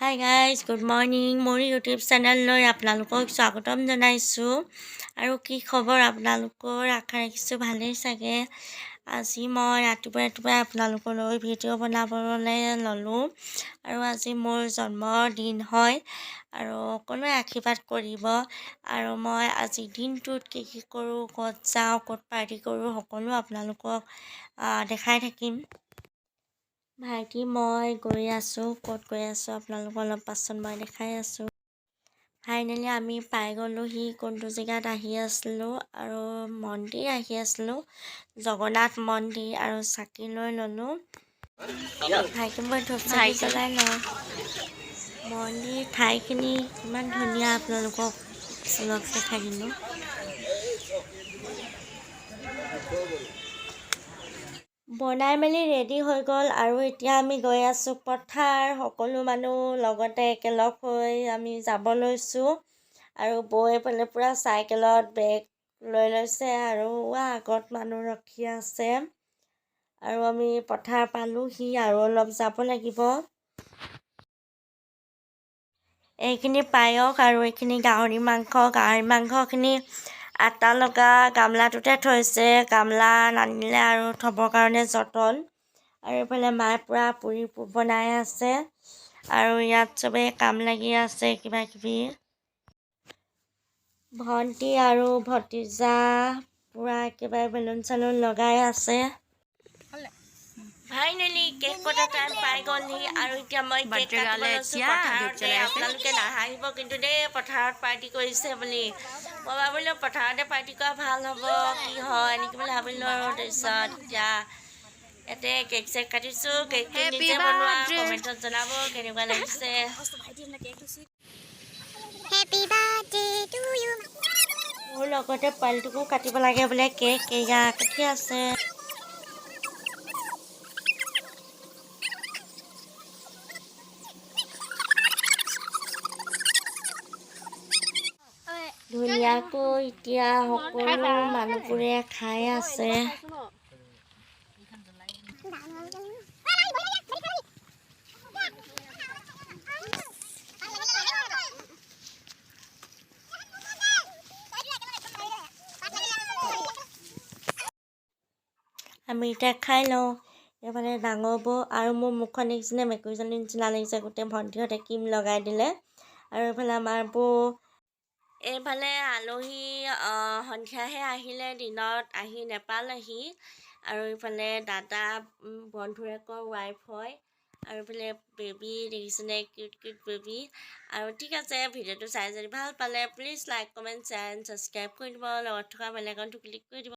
Hi guys, good morning. মোৰ YouTube চেনেললৈ আপোনালোকক স্বাগতম জনাইছোঁ। আৰু কি খবৰ আপোনালোকৰ? আশা ৰাখিছোঁ ভালেই চাগে। আজি মই ৰাতিপুৱাই আপোনালোকলৈ ভিডিঅ' বনাবলৈ ল'লোঁ। আৰু আজি মোৰ জন্মদিন হয় আৰু সকলোৱে আশীৰ্বাদ কৰিব। আৰু মই আজি দিনটোত কি কৰোঁ, ক'ত যাওঁ, ক'ত পাৰ্টি কৰোঁ, সকলো আপোনালোকক দেখাই থাকিম। ভাইটি মই গৈ আছোঁ। ক'ত গৈ আছোঁ আপোনালোকক অলপ পাছত মই দেখাই আছোঁ। ফাইনেলি আমি পাই গ'লোহি কোনটো জেগাত আহি আছিলোঁ, আৰু মন্দিৰ আহি আছিলোঁ, জগন্নাথ মন্দিৰ। আৰু চাকি লৈ ল'লোঁ। ভাইটি মই ধূপ চাকি জ্বলাই লওঁ। মন্দিৰ ঠাইখিনি কিমান ধুনীয়া আপোনালোকক অলপ দেখাই দিলোঁ। বনাই মেলি ৰেডি হৈ গ'ল আৰু এতিয়া আমি গৈ আছোঁ পথাৰ। সকলো মানুহ লগতে একেলগ হৈ আমি যাব লৈছোঁ। আৰু বৌ এইফালে পূৰা চাইকেলত বেগ লৈ লৈছে আৰু আগত মানুহ ৰখি আছে। আৰু আমি পথাৰ পালোহি আৰু অলপ যাব লাগিব। এইখিনি পায়স আৰু এইখিনি গাহৰি মাংসখিনি আটা লগা গামলাটোতে থৈছে। গামলা নানিলে আৰু থবৰ কাৰণে যতন। আৰু এইফালে মায়ে পূৰা পুৰি বনাই আছে আৰু ইয়াত চবেই কাম লাগি আছে কিবা কিবি। ভণ্টি আৰু ভতিজা পূৰা একেবাৰে বেলুন চেলুন লগাই আছে। ফাইনেলি কেক কটা টাইম পাই গ'লহি আৰু এতিয়া মই কেক কাটিব লৈছোঁ পথাৰতে। আপোনালোকে নাহাঁহিব কিন্তু দেই, পথাৰত পাৰ্টি কৰিছে বুলি। মই ভাবিলোঁ পথাৰতে পাৰ্টি কৰা ভাল হ'ব, কি হয় এনেকৈ বুলি ভাবিলোঁ। আৰু তাৰপিছত এতিয়া ইয়াতে কেক চেক কাটিছোঁ। কেকটো নিজে বনোৱা, কমেণ্টত জনাব কেনেকুৱা লাগিছে। মোৰ লগতে পোৱালিটোকো কাটিব লাগে বোলে কেক, এয়া কাটি আছে। ধুনীয়াকৈ এতিয়া সকলো মানুহবোৰে খাই আছে। আমি এতিয়া খাই লওঁ। এইফালে ডাঙৰ বৌ আৰু মোৰ মুখখন দেখিছেনে, মেকুৰীজনীৰ নিচিনা লাগিছে। গোটেই ভণ্টিহঁতে ক্ৰীম লগাই দিলে। আৰু এইফালে আমাৰ বৌ। এইফালে আলহী সন্ধিয়াহে আহিলে, দিনত আহি নেপালেহি। আৰু এইফালে দাদা বন্ধুৰেকৰ ৱাইফ হয়। আৰু এইফালে বেবী দেখিছেনে, কিউট বেবী। আৰু ঠিক আছে, ভিডিঅ'টো চাই যদি ভাল পালে please like, comment, share and subscribe কৰি দিব। লগত থকা বেল আইকনটো ক্লিক কৰি দিব।